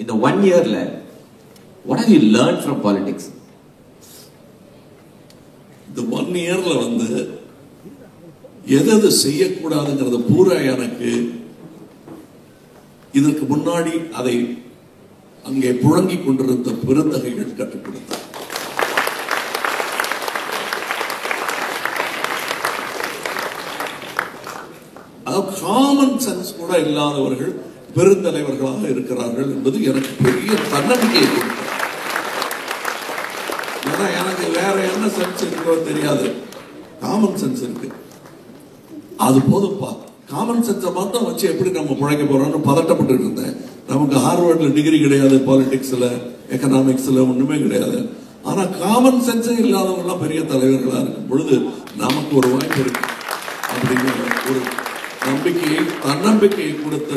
இந்த 1 yearல what have you learned from politics? இந்த 1 yearல வந்து எது செய்யக்கூடாதுங்கிறத பூரா எனக்கு இதற்கு முன்னாடி அதை அங்கே புழங்கிக் கொண்டிருந்த பெருந்தகைகள் கற்றுக் கொடுத்தார். காமன் சென்ஸ் கூட இல்லாதவர்கள் பெருந்தலைவர்களாக இருக்கிறார்கள் என்பது எனக்கு பெரிய தன்னம்பிக்கையை கொடுத்தார். ஏன்னா எனக்கு வேற என்ன சென்ஸ் இருக்கோ தெரியாது, காமன் சென்ஸ் இருக்கு. அது போதும்பா, காமன் சென்ஸை மட்டும் வச்சு எப்படி நம்ம பிழைக்க போறோம்னு பதட்டப்பட்டு இருந்தேன். நமக்கு ஹார்வர்ட்ல டிகிரி கிடையாது, பாலிடிக்ஸ்ல எக்கனாமிக்ஸ்ல ஒண்ணுமே கிடையாது. ஆனா காமன் சென்ஸே இல்லாதவங்க எல்லாம் பெரிய தலைவர்களா இருக்கும் பொழுது நமக்கு ஒரு வாய்ப்பு இருக்கு அப்படிங்கிற ஒரு நம்பிக்கையை தன்னம்பிக்கையை கொடுத்த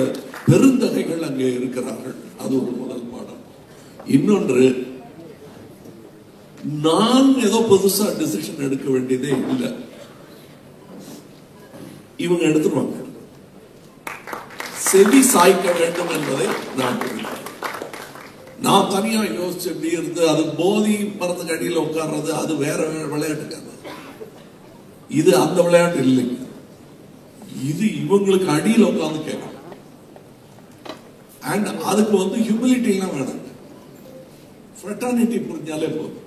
பெருந்தகைகள் அங்கே இருக்கிறார்கள். அது ஒரு முதல் பாடம். இன்னொன்று, நான் ஏதோ புதுசா டிசிஷன் எடுக்க வேண்டியதே இல்லை, இவங்க எடுத்துருவாங்க. செவி சாய்க்க வேண்டும் என்பதை நான் தனியா யோசிச்சு எப்படி இருந்து அது போதி மரத்துக்கு அடியில் உட்கார்றது அது வேற விளையாட்டுக்காக, இது அந்த விளையாட்டு இல்லைங்க. இது இவங்களுக்கு அடியில் உட்கார்ந்து கேட்கணும். அண்ட் அதுக்கு வந்து ஹியூமிலிட்டி எல்லாம் வேணும். ஃப்ரெட்டர்னிட்டி புரிஞ்சாலே போதும்.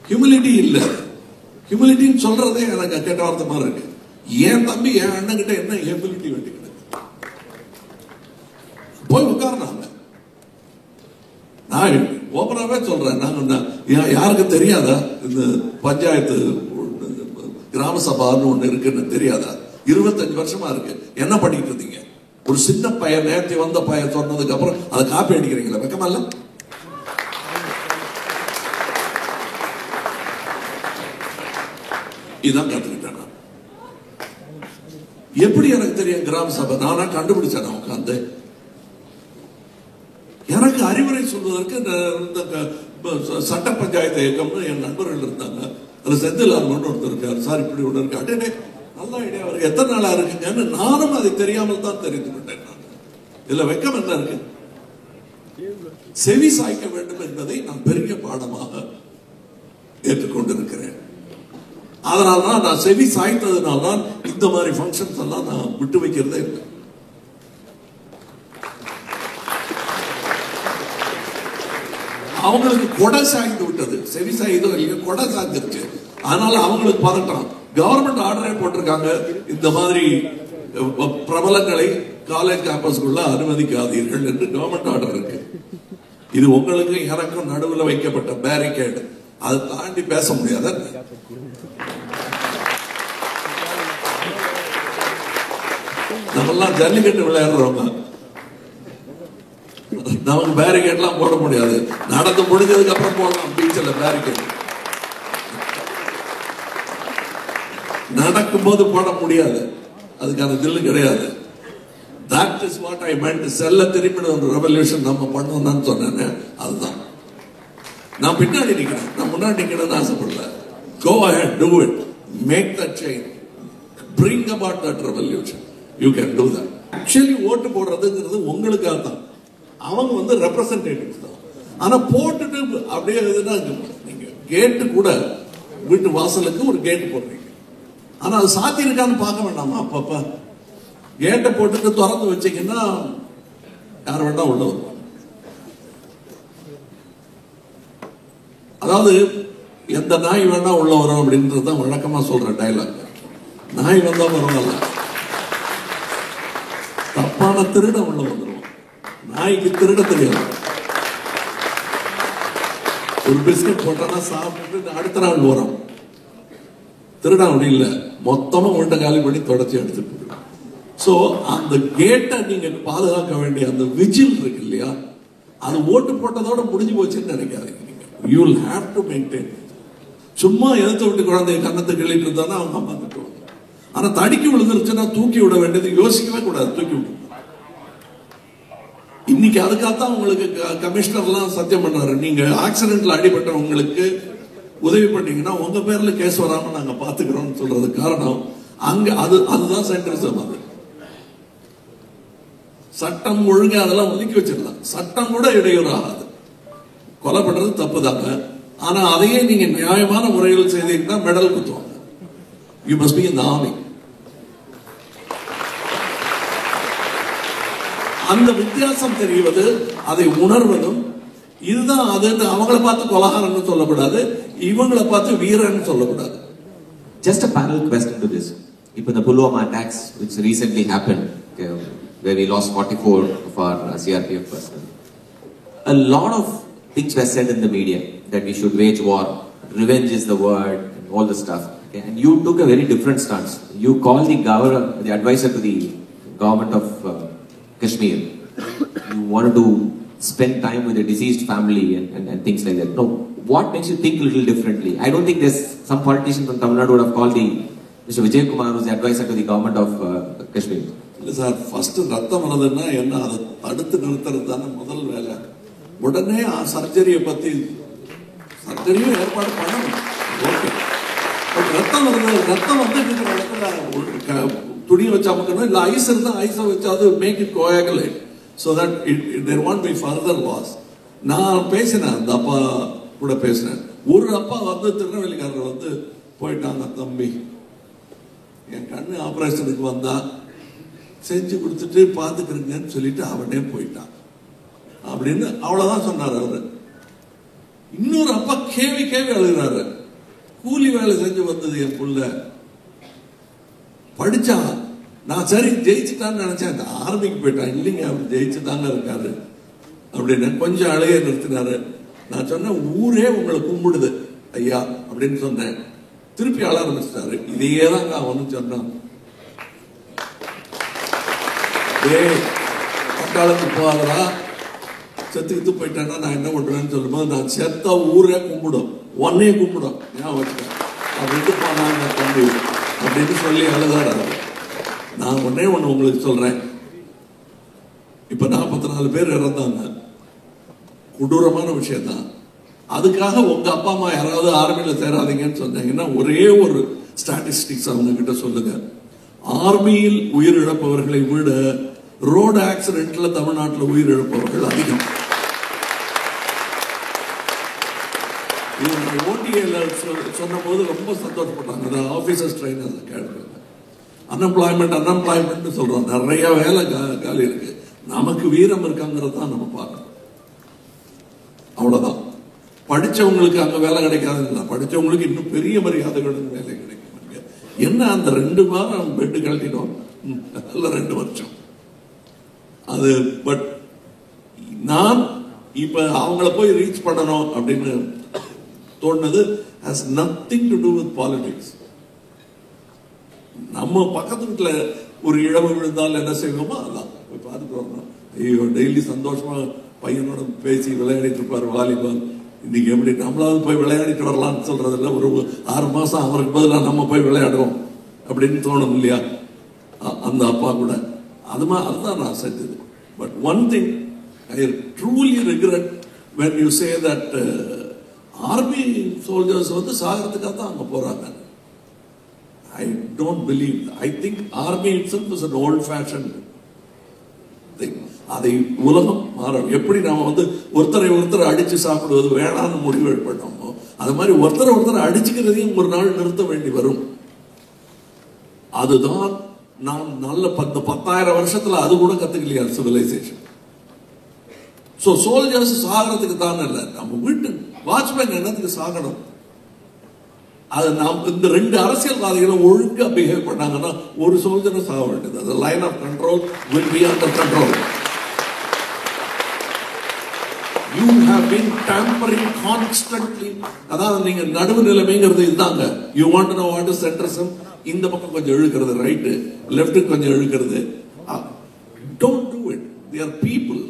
ஹியூமிலிட்டி இல்ல, ஹியூமிலிட்டின்னு சொல்றதே எனக்கு கேட்ட வார்த்தை மாதிரி இருக்கு. என் தம்பி என் அண்ணன் கிட்ட என்ன ஹியூமிலிட்டி வேண்டி கிடக்கு? போய் உட்கார்றாங்க. நான் ஓபனாவே சொல்றேன், நாங்க யாருக்கு தெரியாதா இந்த பஞ்சாயத்து கிராம சபான்னு ஒண்ணு இருக்குன்னு தெரியாதா? 25 வருஷமா இருக்கு. என்ன பண்ணிட்டு இருந்தீங்க? ஒரு சின்ன பையன் நேர்த்தி வந்த பையன் சொன்னதுக்கு அப்புறம் அதை காப்பி அடிக்கிறீங்களா? வெக்கமா இல்ல? இதான் கத்துக்கிட்டேன் நான். எப்படி எனக்கு தெரியும் கிராம சபை? நானா கண்டுபிடிச்சேன் உட்கார்ந்து. எனக்கு அறிவுரை சொல்வதற்கு சட்ட பஞ்சாயத்து இயக்கம்னு என் நண்பர்கள் இருந்தாங்க. அது செந்திலார் ஒருத்தர் இருக்காரு. சார் இப்படி ஒண்ணு இருக்கு, அடே நல்ல ஐடியா இருக்கு, எத்தனை நாளா இருக்குங்கன்னு நானும் அதை தெரியாமல் தான் தெரிந்து கொண்டேன். இதுல வெக்கம் என்ன இருக்கு? செவி சாய்க்க வேண்டும் என்பதை நான் பெரிய பாடமாக ஏற்றுக்கொண்டிருக்கிறேன். அதனால்தான் நான் செவி சாய்த்ததுனால்தான் இந்த மாதிரி ஃபங்க்ஷன்ஸ் எல்லாம் நான் விட்டு வைக்கிறதே இல்லை. அவங்களுக்கு கொடை சாய்ந்து விட்டது, செவி சாய்தோ இல்லையோ கொடை சாய்ந்துருச்சு. அதனால அவங்களுக்கு பதட்டம். கவர்மெண்ட் ஆர்டரே போட்டிருக்காங்க, இந்த மாதிரி பிரபலங்களை காலேஜ் கேம்பஸ்குள்ள அனுமதிக்காதீர்கள் என்று கவர்மெண்ட் ஆர்டர் இருக்கு. இது உங்களுக்கு எனக்கும் நடுவில் வைக்கப்பட்ட பேரிகேட். அதை தாண்டி பேச முடியாத. நம்மெல்லாம் ஜல்லிக்கட்டு விளையாடுறவங்க, நமக்கு பேரிகேட் எல்லாம் போட முடியாது. நடந்து முடிஞ்சதுக்கு அப்புறம் போடலாம் பீச்சில் பேரிகேட். நடக்கும்போது போட முடியாது, அதுக்கான தில்லு கிடையாது. That is what I meant. செல்ல திரும்பின ஒரு ரெவல்யூஷன் நம்ம பண்ணணும்னு சொன்னேன். அதுதான் நான் பின்னாடி நிக்கிறேன், நான் முன்னாடி நிக்கணும்னு ஆசைப்படல. Go ahead, do it, make that change, bring about that revolution. You can do that. Actually ஓட்டு போடுறதுங்கிறது உங்களுக்காக தான். அவங்க வந்து ரெப்ரசன்டேட்டிவ்ஸ் தான். ஆனா போட்டுட்டு அப்படியே நீங்க கேட்டு கூட வீட்டு வாசலுக்கு ஒரு கேட்டு போடுறீங்க. ஆனா அது சாத்தி இருக்கான்னு பார்க்க வேண்டாமா? அப்பப்ப கேட்டை போட்டுட்டு திறந்து வச்சீங்கன்னா யார் வேண்டாம் உள்ள வருவாங்க. அதாவது எந்த நாய் வேணா உள்ள வரும் அப்படின்றது தான் வழக்கமா சொல்ற டயலாக். நாய் வந்தா பரவாயில்ல, தப்பான திருட உள்ள வந்துடும். நாய்க்கு திருட தெரியாது. ஒரு பிஸ்கட் போட்டானா சாப்பிட்டு அடுத்த நாள் வரும். திருட அப்படி இல்லை, மொத்தமா உண்ட காலி பண்ணி தொடச்சி எடுத்துட்டு. சோ அந்த கேட்டை நீங்க பாதுகாக்க வேண்டிய அந்த விஜில் இருக்கு இல்லையா, அது ஓட்டு போட்டதோட முடிஞ்சு போச்சுன்னு நினைக்காதீங்க. You will have to maintain. சும்மா எதிர்த்து விட்டு குழந்தைய கண்ணத்தை கிள்ளிட்டு இருந்தானா அவங்க அம்மா திட்டுவாங்க. ஆனா தடிக்கி விழுந்துருச்சுன்னா தூக்கி விட வேண்டியது யோசிக்கவே கூடாது, தூக்கி விட்டு. இன்னைக்கு அதுக்காகத்தான் உங்களுக்கு கமிஷனர் எல்லாம் சத்தியம் பண்ணாரு, நீங்க ஆக்சிடென்ட்ல அடிபட்டவங்களுக்கு உதவி பண்ணீங்கன்னா உங்க பேர்ல கேஸ் வராம நாங்க பாத்துக்கிறோம் சொல்றது காரணம் அங்க அதுதான் சென்ட்ரலிசம். அது சட்டம் ஒழுங்கு அதெல்லாம் ஒதுக்கி வச்சிடலாம். சட்டம் கூட இடையூறு ஆகாது. கொலை பண்றது தப்பு தாங்க. ஆனா அதையே நீங்க நியாயமான முறையில் செய்தீங்கன்னா மெடல் குத்துவாங்க. You must be in the army. அந்த வித்தியாசம் தெரிவது, அதை உணர்வதும், இதுதான் அது. அவங்கள பார்த்து கொலகாரன்னு சொல்லக்கூடாது, இவங்களை பார்த்து வீரன்னு சொல்லக்கூடாது. Just a parallel question to this. If the Pulwama attacks, which recently happened, where we lost 44 of our CRPF personnel, a lot of things were said in the media that we should wage war, revenge is the word, and all the stuff. Okay? And you took a very different stance. You called the governor, the advisor to the government of Kashmir. You wanted to spend time with the deceased family and things like that. No, what makes you think a little differently? I don't think there's some politician from Tamil Nadu would have called Mr. Vijay Kumar, who's the advisor to the government of Kashmir. இல்லை sir, first ரத்தம் வந்ததுன்னா என்ன, அதை தடுத்து நிறுத்துறது தானே முதல் வேலை. உடனே சர்ஜரியை பத்தி, சர்ஜரியும் ஏற்பாடு பண்ணணும், ஓகே. பட் ரத்தம் வருது, ரத்தம் வந்துட்டு இருக்கிற இடத்துல துணியை வச்சு அமுக்கணும், இல்லை ஐஸ் இருந்தால் ஐஸை வச்சாவது make it coagulate so that there won't be further loss. நான் பேசினேன், அந்த அப்பா கூட பேசினேன். ஒரு அப்பா வந்து திருநெல்வேலிக்காரர் வந்து போயிட்டாங்க, தம்பி என் கண்ணு ஆபரேஷனுக்கு வந்தா செஞ்சு கொடுத்துட்டு பார்த்துக்கிறீங்கன்னு சொல்லிட்டு அவனே போயிட்டான் அப்படின்னு அவ்வளவுதான் சொன்னார் அவரு. இன்னொரு அப்பா கேவி அழுகிறாரு, கூலி வேலை செஞ்சு வந்தது என் புள்ள, படிச்சான், நான் சரி ஜெயிச்சுட்டான்னு நினைச்சேன், அந்த ஆர்மிக்கு போயிட்டான். இல்லைங்க, அவர் ஜெயிச்சுதாங்க இருக்காரு அப்படின்னு கொஞ்சம் அழுகைய நிறுத்தினாரு. நான் சொன்னேன், ஊரே உங்களை கும்பிடுது ஐயா அப்படின்னு சொன்னேன். திருப்பி அழ ஆரம்பிச்சிட்டாரு. இதையே தாங்க அவனு சொன்னான். பட்டாளத்துக்கு போகாதரா, செத்துக்கிட்டு போயிட்டான்னா நான் என்ன பண்றேன்னு சொல்லும்போது, நான் செத்த ஊரே கும்பிடும், ஒன்னே கும்பிடும், ஏன் வச்சுட்டேன் அப்படின்ட்டு போனாங்க தம்பி அப்படின்னு சொல்லி அழுதாரு. நான் ஒன்னே ஒண்ணு உங்களுக்கு சொல்றேன், இப்ப 44 பேர் இறந்தாங்க, கொடூரமான விஷயம் தான். அதுக்காக உங்க அப்பா அம்மா யாராவது ஆர்மியில சேராதீங்கன்னு சொன்னாங்கன்னா ஒரே ஒரு ஸ்டாட்டிஸ்டிக்ஸ் அவங்க கிட்ட சொல்லுங்க. ஆர்மியில் உயிரிழப்பவர்களை விட ரோடு ஆக்சிடென்ட்ல தமிழ்நாட்டில் உயிரிழப்பவர்கள் அதிகம். ஓடிஏல சொன்ன போது ரொம்ப சந்தோஷப்பட்டாங்க ஆபீசர்ஸ் ட்ரைனர்ஸ் அகாடமி. அன்எம்ப்ளாய்மெண்ட் சொல்றோம், நிறைய வேலை காலி இருக்கு, நமக்கு வீரம் இருக்காங்கிறது தான் நம்ம பார்க்கணும். அவ்வளவுதான். படிச்சவங்களுக்கு அங்க வேலை கிடைக்காதுங்களா, படிச்சவங்களுக்கு இன்னும் பெரிய மரியாதைகளுடன் வேலை கிடைக்கும். என்ன அந்த 2 வாரம் பெட்டு கழட்டிடும், நல்ல 2 வருஷம் அது. பட் நான் இப்ப அவங்கள போய் ரீச் பண்ணணும் அப்படின்னு தோணுது. has nothing to do with politics. நம்ம பக்கத்து வீட்டுல ஒரு இழவு விழுந்தால் என்ன செய்வோமோ அதான் போய் பார்த்துட்டு வரணும். ஐயோ, டெய்லி சந்தோஷமா பையனோட பேசி விளையாடிட்டு இருப்பாரு வாலிபால், இன்னைக்கு எப்படி நம்மளாவது போய் விளையாடிட்டு வரலாம்னு சொல்றதில்ல. ஒரு 6 மாசம் அவருக்கு பதிலாக நம்ம போய் விளையாடுவோம் அப்படின்னு தோணும் இல்லையா அந்த அப்பா கூட. அதுதான் நான் செஞ்சது. But one thing I truly regret when you say that army soldiers வந்து சாகிறதுக்காக தான் அங்க போறாங்க. I don't believe. I think army itself is an old-fashioned thing. அதை உலகம் மாறும். எப்படி நாம வந்து ஒருத்தரை அடிச்சு சாப்பிடுவது வேணான்னு முடிவு பண்ணோமோ, அது மாதிரி ஒருத்தரை அடிச்சுக்கிறதையும் ஒரு நாள் நிறுத்த வேண்டி வரும். அதுதான் நாம் நல்ல 10,000 வருஷத்துல அது கூட கத்துக்கலையா சிவிலைசேஷன். சோ சோல்ஜர்ஸ் சாகிறதுக்கு தானே இல்ல, நம்ம வீட்டு வாட்ச்மேன் என்னத்துக்கு சாகணும். அது நாம் இந்த 2 அரசியல்வாதிகளும் ஒழுங்கா பிஹேவ் பண்ணாங்கன்னா ஒரு சோல்ஜரை சாக வேண்டியது. அது line of control will be under control. You have been tampering constantly. அதாவது நீங்க நடுவு நிலைமைங்கிறது இதுதாங்க. You want to know what is centrism? இந்த பக்கம் கொஞ்சம் இழுக்கிறது, ரைட் லெஃப்ட் கொஞ்சம் இழுக்கிறது. Don't do it. They are people.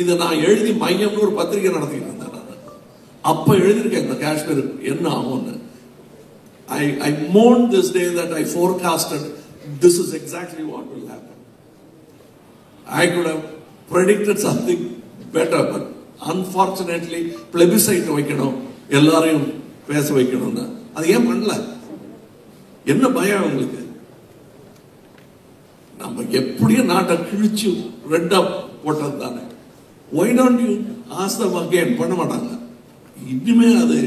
இதை நான் எழுதி மையம்னு ஒரு பத்திரிகை நடத்திட்டு இருந்தேன். அப்ப எழுதியிருக்கேன் இந்த காஷ்மீர் என்ன ஆகும்னு. I mourned this day that I forecasted this is exactly what will happen. I could have predicted something better, but unfortunately plebiscite வைக்கணும், எல்லாரையும் பேச வைக்கணும்னு அது ஏன் பண்ணல? என்ன பயம் உங்களுக்கு? நம்ம எப்படியும் நாட்டை கிழிச்சு ரெண்டா போட்டது தானே. Why don't you ask them again? பண்ண மாட்டாங்க. இனிமே அது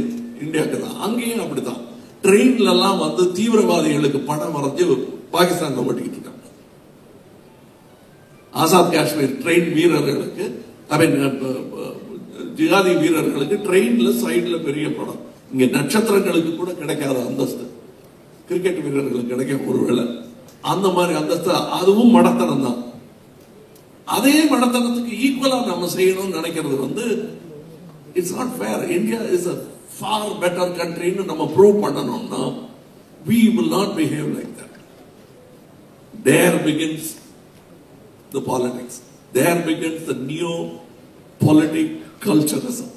இந்தியாவுக்கு தான். அங்கேயும் அப்படித்தான். ட்ரெயின்ல எல்லாம் வந்து தீவிரவாதிகளுக்கு பணம் வரைஞ்சு பாகிஸ்தான்ல ஓட்டிக்கிட்டு இருக்காங்க. ஆசாத் காஷ்மீர் ட்ரெயின் வீரர்களுக்கு, ஜிகாதி வீரர்களுக்கு ட்ரெயின்ல சைட்ல பெரிய படம். இங்க நட்சத்திரங்களுக்கு கூட கிடைக்காத அந்தஸ்து கிரிக்கெட் வீரர்களுக்கு கிடைக்கும் ஒருவேளை. அந்த மாதிரி அந்தஸ்து, அதுவும் மடத்தனம் தான். அதே மடத்தனத்துக்கு ஈக்குவலா நம்ம செய்யணும்னு நினைக்கிறது வந்து it's not fair. India is a far better country ன்னு நம்ம ப்ரூவ் பண்ணணும்னா we will not behave like that. There begins the politics. There begins the neo-politic culturism.